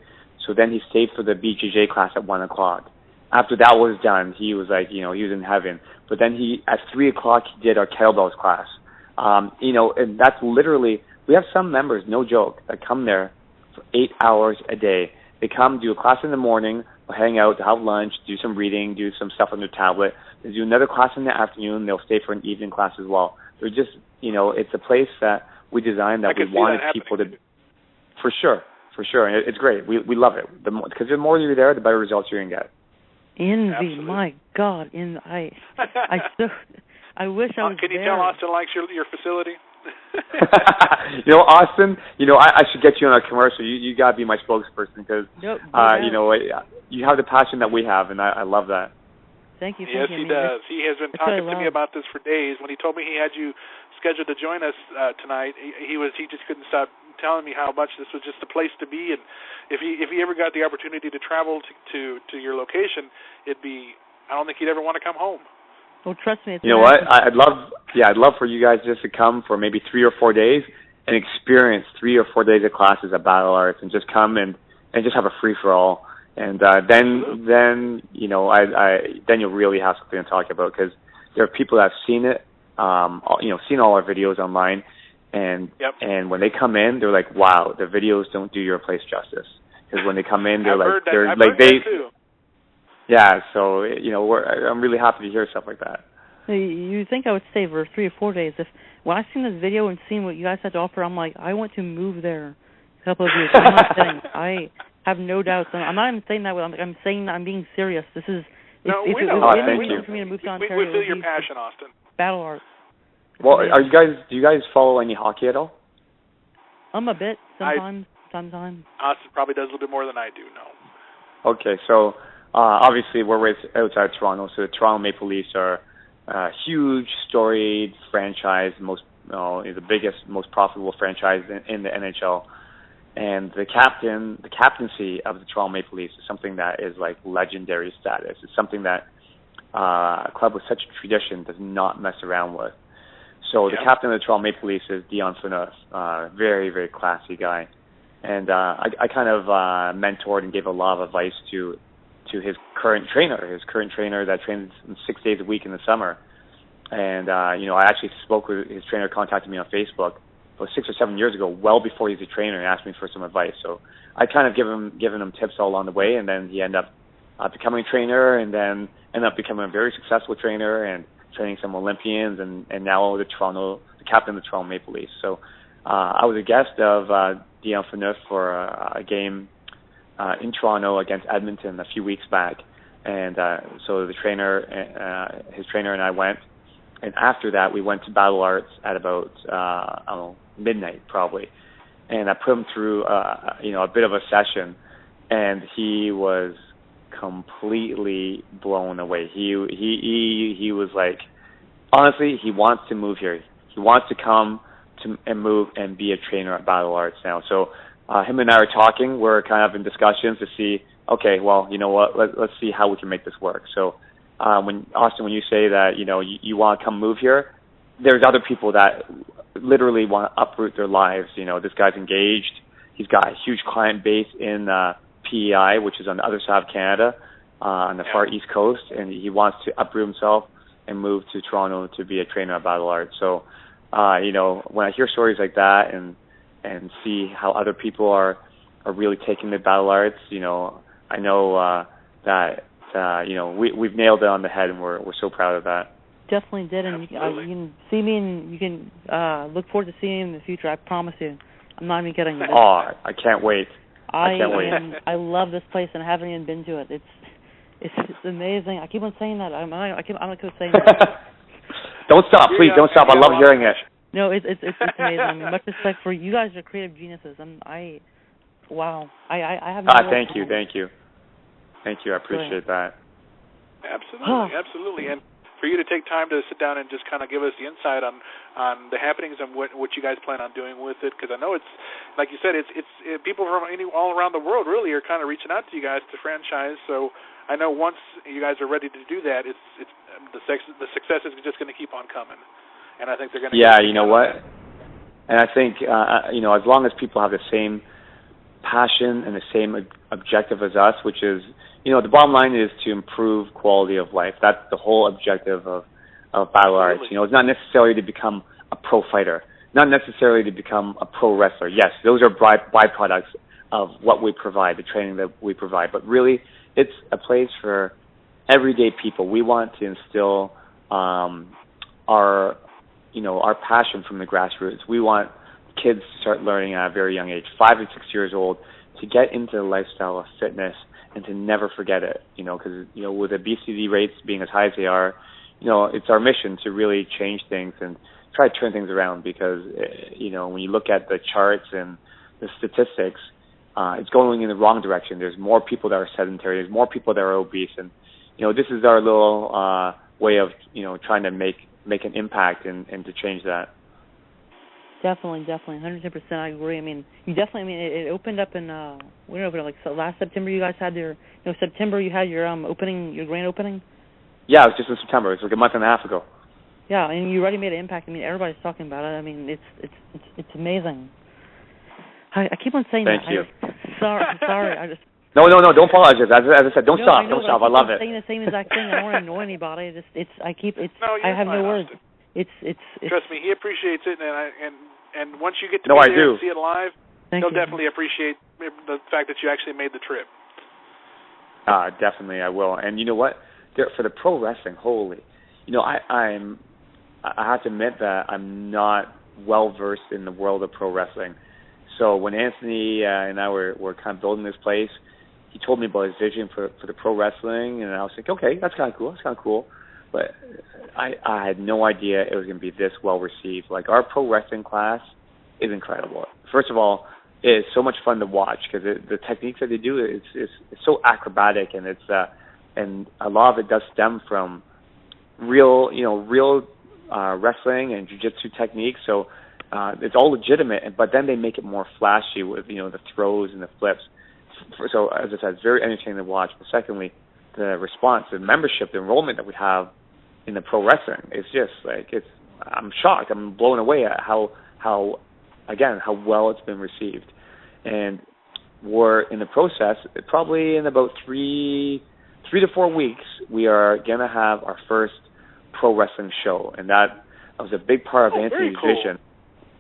So then he stayed for the BJJ class at 1 o'clock. After that was done, he was he was in heaven. But then at 3 o'clock, he did our kettlebells class. And that's literally, we have some members, no joke, that come there for 8 hours a day. They come, do a class in the morning, hang out, have lunch, do some reading, do some stuff on their tablet. They do another class in the afternoon. They'll stay for an evening class as well. They're just, it's a place that we designed that we wanted people to, for sure. And it's great. We love it. Because the more you're there, the better results you're going to get. Envy, Absolutely. my God. I wish I was Can you there. tell Austin likes your facility? Austin, I should get you on a commercial. You got to be my spokesperson because, you have the passion that we have, and I love that. Thank you. Yes, he does. He has been talking to me about this for days. When he told me he had you scheduled to join us tonight, he just couldn't stop telling me how much this was just a place to be, and if he ever got the opportunity to travel to your location, I don't think he'd ever want to come home. Well, trust me. You know what? I'd love for you guys just to come for maybe 3 or 4 days and experience 3 or 4 days of classes at BattleArts and just come and just have a free for all. And then then you'll really have something to talk about, because there are people that have seen it, seen all our videos online, and when they come in, they're like, wow, the videos don't do your place justice. Because when they come in, they're I've heard that too. Yeah, so I'm really happy to hear stuff like that. You think I would stay for 3 or 4 days? If when I seen this video and seen what you guys had to offer, I'm like, I want to move there a couple of years. I'm not kidding. I have no doubts. I'm not even saying that. I'm saying that I'm being serious. This is. We know. Thank you. For me to move to Ontario, we feel your passion, Austin. BattleArts. Well, do you guys follow any hockey at all? A bit sometimes. Austin probably does a little bit more than I do. No. Okay, so obviously we're outside Toronto, so the Toronto Maple Leafs are a huge, storied franchise, the biggest, most profitable franchise in the NHL. And the captaincy of the Toronto Maple Leafs is something that is like legendary status. It's something that a club with such a tradition does not mess around with. So the captain of the Toronto Maple Leafs is Dion Phaneuf, very, very classy guy. And I kind of mentored and gave a lot of advice to his current trainer that trains 6 days a week in the summer. And I actually spoke with his trainer, contacted me on Facebook about 6 or 7 years ago, well before he's a trainer, and asked me for some advice. So I kind of given him tips all along the way, and then he ended up becoming a trainer, and then ended up becoming a very successful trainer and training some Olympians, and now the captain of the Toronto Maple Leafs. So I was a guest of Dion Phaneuf for a game in Toronto against Edmonton a few weeks back, and so his trainer and I went, and after that we went to BattleArts at about midnight probably, and I put him through a bit of a session, and he was completely blown away. He was like, honestly, he wants to move here. He wants to come and move and be a trainer at BattleArts now. So him and I are talking. We're kind of in discussions to see, okay, well, you know what, let's see how we can make this work. So when you say that, you want to come move here, there's other people that literally want to uproot their lives. This guy's engaged. He's got a huge client base in PEI, which is on the other side of Canada, on the far east coast, and he wants to uproot himself and move to Toronto to be a trainer at BattleArts. So, when I hear stories like that and see how other people are really taking to BattleArts, I know that we've nailed it on the head, and we're so proud of that. Definitely did, and you can see me, and you can look forward to seeing you in the future. I promise you. I'm not even kidding. I can't wait. I love this place, and I haven't even been to it. It's amazing. I keep on saying that. I'm not going to say that. Don't stop, please. Don't stop. I love hearing it. No, it's amazing. I mean, much respect for you guys. Are creative geniuses, and I have. Thank you. I appreciate that. Absolutely. And for you to take time to sit down and just kind of give us the insight on the happenings and what you guys plan on doing with it, because I know it's, like you said, it's people from all around the world really are kind of reaching out to you guys to franchise. So I know once you guys are ready to do that, it's the success is just going to keep on coming, and I think they're going to. Yeah, you know what? And I think as long as people have the same passion and the same objective as us, which is, the bottom line is to improve quality of life. That's the whole objective of BattleArts. It's not necessarily to become a pro fighter, not necessarily to become a pro wrestler. Yes, those are byproducts of what we provide, the training that we provide. But really, it's a place for everyday people. We want to instill our passion from the grassroots. We want kids to start learning at a very young age, 5 and 6 years old, to get into the lifestyle of fitness and to never forget it, because, with the obesity rates being as high as they are, it's our mission to really change things and try to turn things around, because, when you look at the charts and the statistics, it's going in the wrong direction. There's more people that are sedentary. There's more people that are obese. And, this is our little way of, trying to make an impact and to change that. Definitely, 100%. I agree. I mean, it opened up in when opened up, so last September. You guys had September. You had your opening, your grand opening. Yeah, it was just in September. It was like a month and a half ago. Yeah, and you already made an impact. I mean, everybody's talking about it. I mean, it's amazing. I keep on saying Thank that. you. Sorry. I just. No, don't apologize. As I said, don't stop. I love it. I'm saying the same exact thing. I don't want to annoy anybody. I have no words. It's. Trust me, he appreciates it, and once you get to be there and see it live, he'll definitely appreciate the fact that you actually made the trip. Definitely, I will. And you know what? For the pro wrestling, holy, I have to admit that I'm not well versed in the world of pro wrestling. So when Anthony and I were kind of building this place, he told me about his vision for the pro wrestling, and I was like, okay, that's kind of cool. But I had no idea it was going to be this well received. Like, our pro wrestling class is incredible. First of all, it's so much fun to watch because the techniques that they do is so acrobatic, and and a lot of it does stem from real wrestling and jiu-jitsu techniques. So it's all legitimate, but then they make it more flashy with the throws and the flips. So as I said, it's very entertaining to watch. But secondly, the response, the membership, the enrollment that we have in the pro wrestling, it's just like I'm shocked. I'm blown away at how well it's been received. And we're in the process, probably in about 3 to 4 weeks, we are going to have our first pro wrestling show, and that was a big part of Anthony's vision.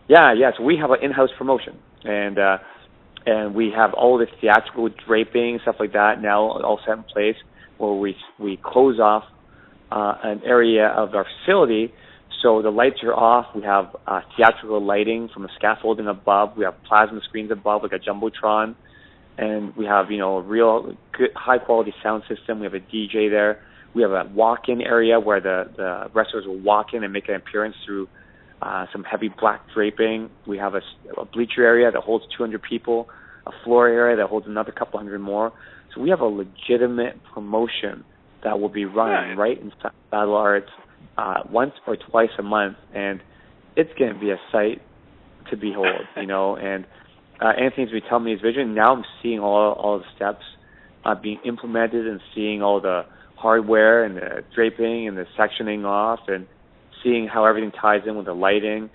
Yeah. So we have an in-house promotion, and we have all the theatrical draping, stuff like that now all set in place, where we close off an area of our facility. So the lights are off. We have theatrical lighting from the scaffolding above. We have plasma screens above, like a jumbotron, and we have a real good, high quality sound system. We have a DJ there. We have a walk-in area where the wrestlers will walk in and make an appearance through some heavy black draping. We have a bleacher area that holds 200 people, a floor area that holds another couple hundred more. So we have a legitimate promotion that will be run right inside BattleArts once or twice a month, and it's going to be a sight to behold, And Anthony's been telling me his vision. Now I'm seeing all the steps being implemented and seeing all the hardware and the draping and the sectioning off and seeing how everything ties in with the lighting.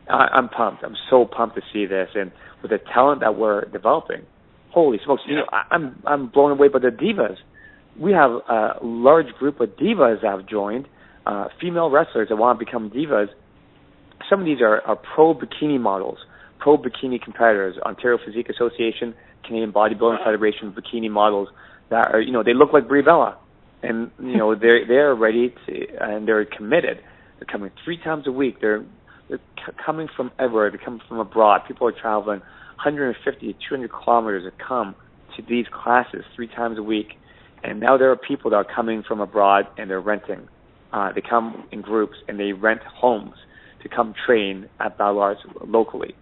I'm pumped. I'm so pumped to see this, and with the talent that we're developing, holy smokes! I'm blown away by the divas. We have a large group of divas that have joined, female wrestlers that want to become divas. Some of these are pro bikini models, pro bikini competitors, Ontario Physique Association, Canadian Bodybuilding Federation bikini models that are, they look like Brie Bella, and they're ready to, and they're committed. They're coming 3 times a week. They're coming from everywhere. They're coming from abroad. People are traveling 150 to 200 kilometers to come to these classes 3 times a week. And now there are people that are coming from abroad and they're renting. They come in groups and they rent homes to come train at BattleArts locally.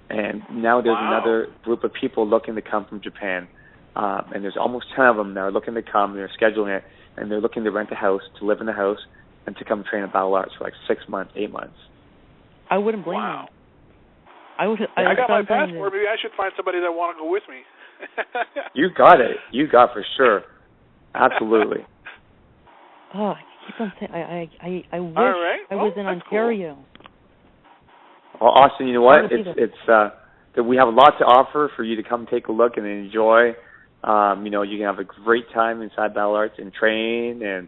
And now there's another group of people looking to come from Japan. And there's almost 10 of them that are looking to come. They're scheduling it, and they're looking to rent a house, to live in the house, and to come train at BattleArts for like 6 months, 8 months. I wouldn't blame you. I got my passport. Maybe I should find somebody that want to go with me. You got it. You got for sure. Absolutely. Oh, I keep on saying, I wish I was in Ontario. Cool. Well, Austin, you know what? It's that we have a lot to offer for you to come take a look and enjoy. You can have a great time inside BattleArts and train, and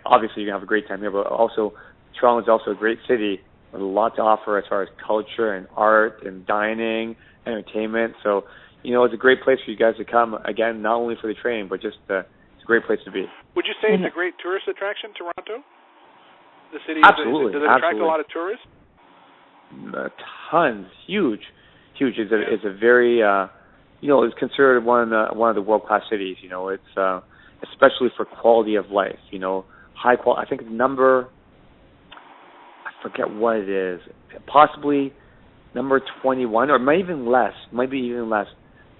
obviously you can have a great time here. But also, Toronto is also a great city with a lot to offer as far as culture and art and dining, entertainment. So, it's a great place for you guys to come, again, not only for the training, but just it's a great place to be. Would you say it's a great tourist attraction, Toronto? The city? Absolutely. Does it attract a lot of tourists? Tons. Huge. It's a very, it's considered one of the world-class cities. It's especially for quality of life. High quality. I think I forget what it is. Possibly number 21, or maybe even less.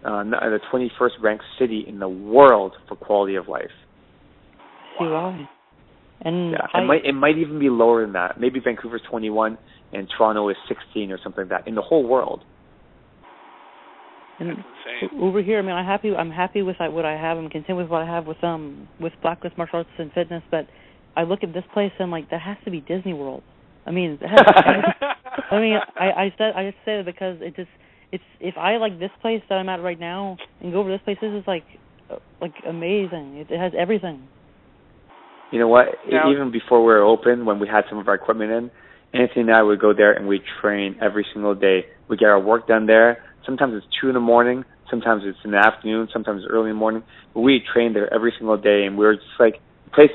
The 21st ranked city in the world for quality of life. See why? And it might even be lower than that. Maybe Vancouver's 21 and Toronto is 16 or something like that in the whole world. And over here, I'm happy with what I have. I'm content with what I have with Blacklist Martial Arts and Fitness. But I look at this place and I'm like, that has to be Disney World. I mean, it has I mean, I just said it because it's if I like this place that I'm at right now and go over to this place, this is like amazing. It has everything. You know what? Now, even before we were open, when we had some of our equipment in, Anthony and I would go there and we'd train every single day. We get our work done there. Sometimes it's 2 a.m, sometimes it's in the afternoon, sometimes it's early in the morning. But we trained there every single day, and we were just like, the place,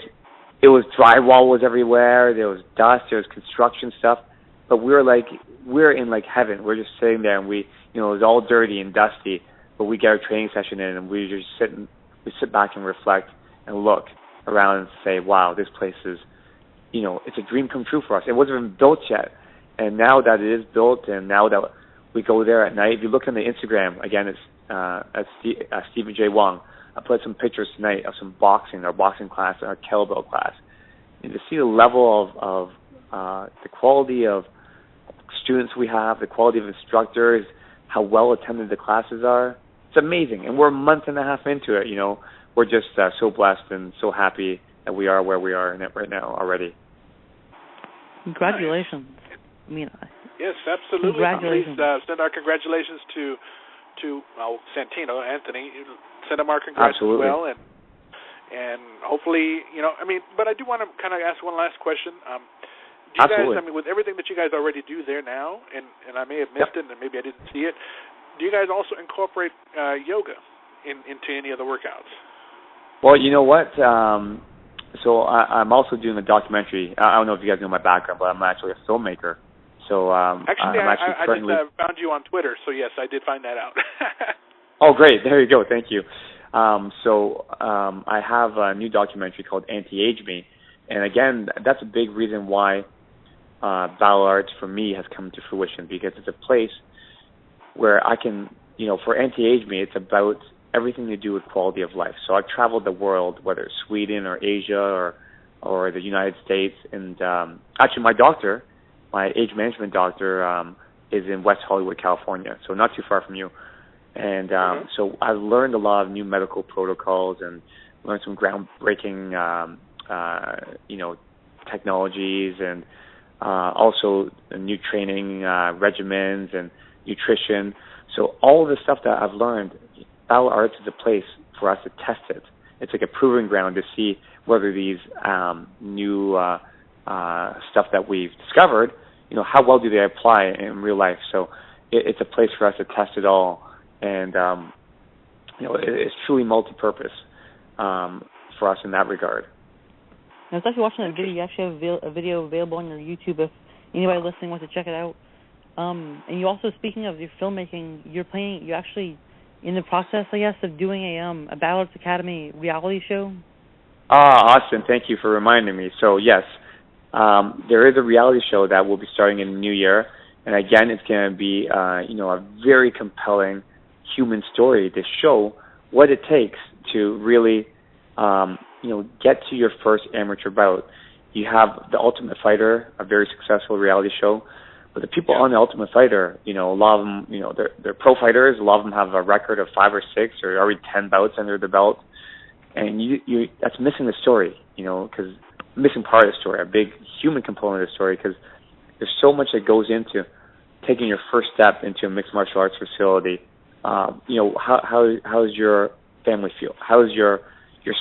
it was drywall was everywhere, there was dust, there was construction stuff. But we were in like heaven. We're just sitting there, and it was all dirty and dusty. But we get our training session in, and we sit back and reflect and look around and say, wow, this place is, it's a dream come true for us. It wasn't even built yet. And now that it is built, and now that we go there at night, if you look on the Instagram, again, it's at Stephen J. Wong. I put some pictures tonight of some our boxing class, and our kettlebell class. And to see the level of the quality of students we have, the quality of instructors, how well attended the classes are, it's amazing. And we're a month and a half into it, We're just so blessed and so happy that we are where we are in it right now already. Congratulations. I mean, yes, absolutely. Congratulations. Please send our congratulations to Santino, Anthony. Send him our congrats Absolutely. as well, and hopefully, but I do want to kind of ask one last question. Do you Absolutely. guys, with everything that you guys already do there now, and I may have missed it, and maybe I didn't see it, do you guys also incorporate yoga into any of the workouts? Well, you know what? So I'm also doing a documentary. I don't know if you guys know my background, but I'm actually a filmmaker. So actually, I'm I currently... just found you on Twitter, so yes, I did find that out. Oh, great. There you go. Thank you. So I have a new documentary called Anti-Age Me. And again, that's a big reason why BattleArts for me has come to fruition, because it's a place where I can, for Anti-Age Me, it's about everything to do with quality of life. So I've traveled the world, whether it's Sweden or Asia or the United States. And actually my age management doctor is in West Hollywood, California, so not too far from you. And so I've learned a lot of new medical protocols and learned some groundbreaking, technologies, and also new training regimens and nutrition. So all of the stuff that I've learned, BattleArts is a place for us to test it. It's like a proving ground to see whether these new stuff that we've discovered, how well do they apply in real life. So it's a place for us to test it all. And, it's truly multi-purpose for us in that regard. I was actually watching that video. You actually have a video available on your YouTube if anybody listening wants to check it out. And you also, speaking of your filmmaking, you're actually in the process, I guess, of doing a BattleArts Academy reality show. Austin, thank you for reminding me. So, yes, there is a reality show that will be starting in the new year. And, again, it's going to be, a very compelling human story to show what it takes to really, get to your first amateur bout. You have The Ultimate Fighter, a very successful reality show. But the people on The Ultimate Fighter, a lot of them, they're pro fighters. A lot of them have a record of 5 or 6 or already 10 bouts under the belt. And that's missing the story, because missing part of the story, a big human component of the story, because there's so much that goes into taking your first step into a mixed martial arts facility. How does your family feel? How does your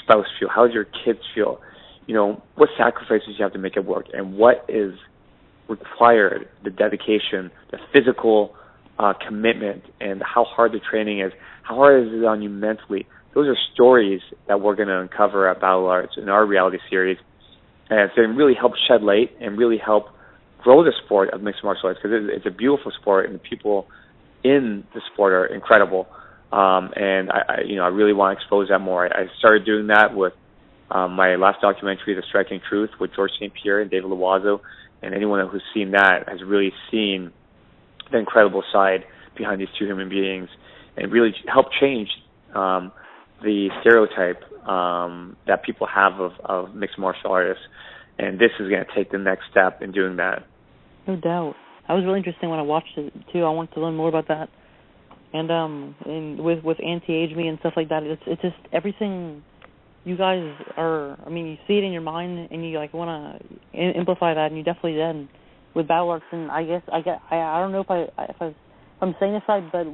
spouse feel? How does your kids feel? What sacrifices you have to make it work, and what is required, the dedication, the physical commitment, and how hard the training is. How hard is it on you mentally? Those are stories that we're going to uncover at BattleArts in our reality series, and it's going to really help shed light and really help grow the sport of mixed martial arts, because it's a beautiful sport, and the people in the sport are incredible. And I really want to expose that more. I started doing that with my last documentary, The Striking Truth, with George St. Pierre and David Loiseau. And anyone who's seen that has really seen the incredible side behind these two human beings, and really help change the stereotype that people have of mixed martial artists. And this is going to take the next step in doing that. No doubt. That was really interesting when I watched it, too. I wanted to learn more about that. And with Anti-Age Me and stuff like that, it's just everything you guys are, I mean, you see it in your mind and you like want to amplify that, and you definitely did with BattleArts. And I don't know if I'm saying this right, but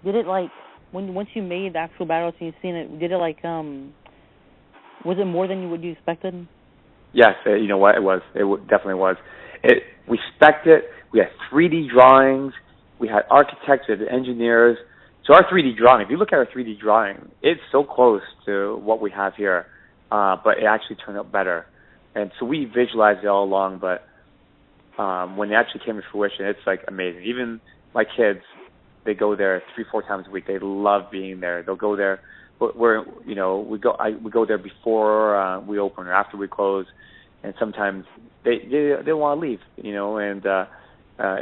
did it like once you made the actual BattleArts and you've seen it, did it like was it more than you expected? Yes, you know what, it was. It definitely was. We spec'd it. We had 3D drawings. We had architects, we had engineers. So our 3D drawing, if you look at our 3D drawing, it's so close to what we have here, but it actually turned out better. And so we visualized it all along, but when it actually came to fruition, it's like amazing. Even my kids, they go there 3-4 times a week. They love being there. They'll go there. We go there before we open or after we close, and sometimes they want to leave, and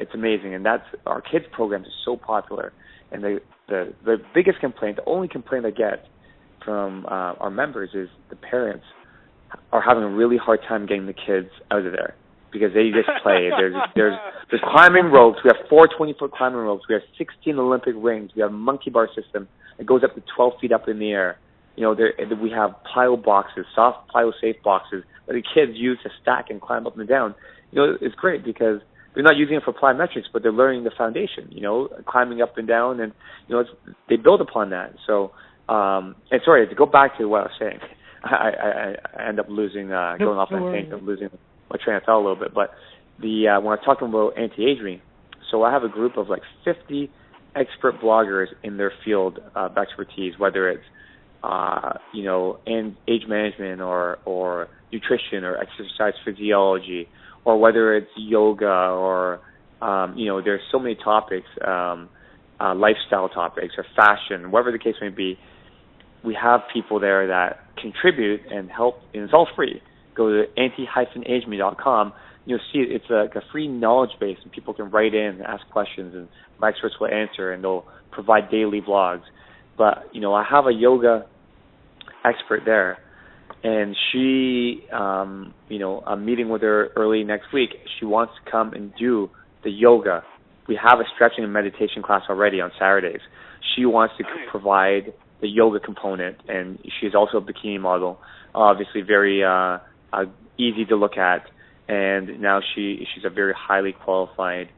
it's amazing. And that's our kids program is so popular. And the biggest complaint, the only complaint I get from our members is the parents are having a really hard time getting the kids out of there because they just play. There's climbing ropes. We have 4 20-foot climbing ropes. We have 16 Olympic rings. We have a monkey bar system. It goes up to 12 feet up in the air. We have plyo boxes, soft plyo safe boxes that the kids use to stack and climb up and down. It's great because they're not using it for plyometrics, but they're learning the foundation, climbing up and down, and they build upon that. So, and sorry, to go back to what I was saying, I end up losing, going off on a tangent, losing my train of thought a little bit. But when I'm talking about anti-aging, so I have a group of like 50 expert bloggers in their field of expertise, whether it's in age management or nutrition or exercise physiology, or whether it's yoga or there's so many topics, lifestyle topics or fashion, whatever the case may be. We have people there that contribute and help, and it's all free. Go to anti-ageme.com. You'll see it's like a free knowledge base, and people can write in and ask questions, and my experts will answer, and they'll provide daily vlogs. But, I have a yoga expert there, and she, I'm meeting with her early next week. She wants to come and do the yoga. We have a stretching and meditation class already on Saturdays. She wants to provide the yoga component, and she's also a bikini model, obviously very easy to look at. And now she's a very highly qualified,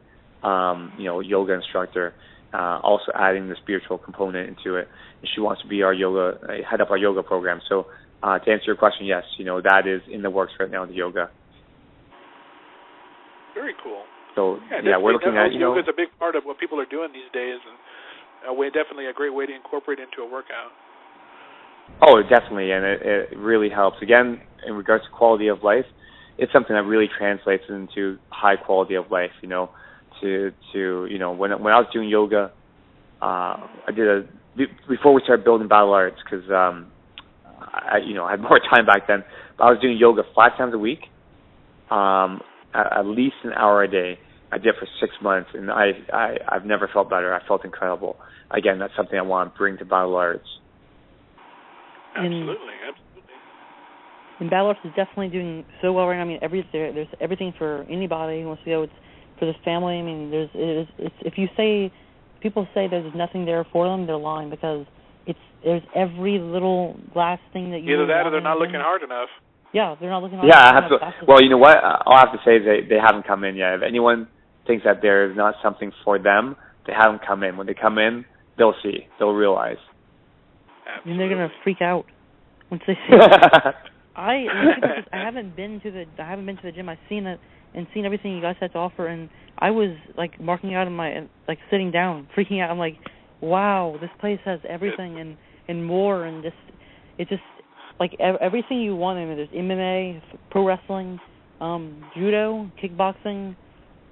yoga instructor, also adding the spiritual component into it. And she wants to be head up our yoga program. So to answer your question, yes, that is in the works right now, the yoga. Very cool. So we're looking at yoga is a big part of what people are doing these days, and definitely a great way to incorporate into a workout. Oh, definitely, and it really helps. Again, in regards to quality of life, it's something that really translates into high quality of life. When I was doing yoga, I did before we started building BattleArts, because I had more time back then. But I was doing yoga 5 times a week, at least an hour a day. I did it for 6 months, and I've never felt better. I felt incredible. Again, that's something I want to bring to BattleArts. Absolutely. And BattleArts is definitely doing so well right now. I mean, there's everything for anybody who wants to go. It's for the family. I mean, people say there's nothing there for them, they're lying, because there's every little last thing that you either that or they're not looking hard enough. Yeah, they're not looking hard enough. Well, you know what? All I have to say is they haven't come in yet. If anyone thinks that there is not something for them, they haven't come in. When they come in, they'll see. They'll realize. Absolutely. And they're gonna freak out once they see it. I haven't been to the gym. I've seen it and seen everything you guys had to offer, and I was like marking out sitting down, freaking out. I'm like, wow, this place has everything and more, and it's just like everything you want in it. There's MMA, pro wrestling, judo, kickboxing.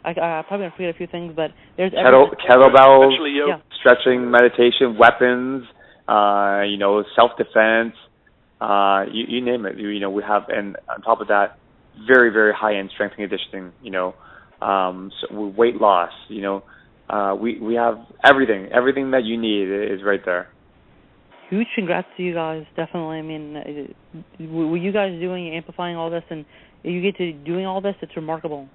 I'm probably gonna forget a few things, but there's kettlebells, stretching, meditation, weapons, self-defense. You name it. We have, and on top of that, very, very high-end strength and conditioning. So weight loss. We have everything. Everything that you need is right there. Huge congrats to you guys, definitely. I mean, what you guys doing, amplifying all this, and you get to doing all this, it's remarkable.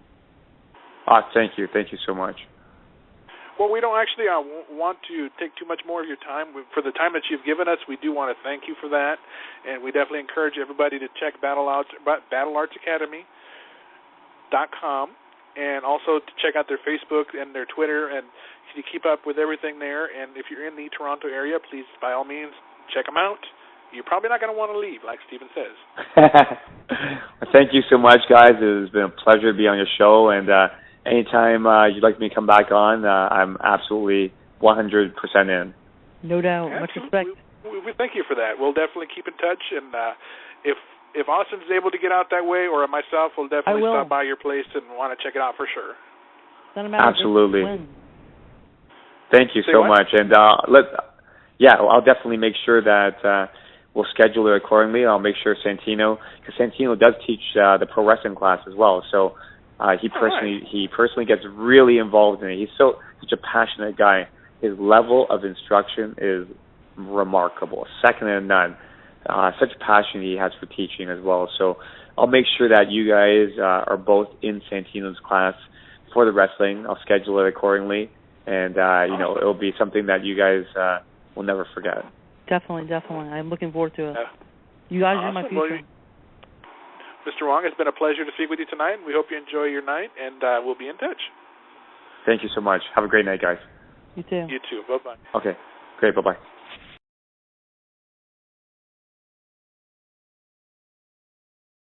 Thank you so much. Well, we don't actually want to take too much more of your time. For the time that you've given us, we do want to thank you for that, and we definitely encourage everybody to check BattleArtsAcademy.com, and also to check out their Facebook and their Twitter, and to keep up with everything there. And if you're in the Toronto area, please, by all means, check them out. You're probably not going to want to leave, like Stephen says. Thank you so much, guys. It has been a pleasure to be on your show, and anytime you'd like me to come back on, I'm absolutely 100% in. No doubt. Much respect. We thank you for that. We'll definitely keep in touch, and if Austin's able to get out that way, or myself, we'll definitely stop by your place and want to check it out for sure. Absolutely. Thank you so much, and I'll definitely make sure that we'll schedule it accordingly. I'll make sure because Santino does teach the pro wrestling class as well, so he personally gets really involved in it. He's such a passionate guy. His level of instruction is remarkable, second to none. Such passion he has for teaching as well. So I'll make sure that you guys are both in Santino's class for the wrestling. I'll schedule it accordingly, and it'll be something that you guys will never forget. Definitely. I'm looking forward to it. You guys are my future. Mr. Wong, it's been a pleasure to speak with you tonight. We hope you enjoy your night, and we'll be in touch. Thank you so much. Have a great night, guys. You too. You too. Bye-bye. Okay. Great. Bye-bye.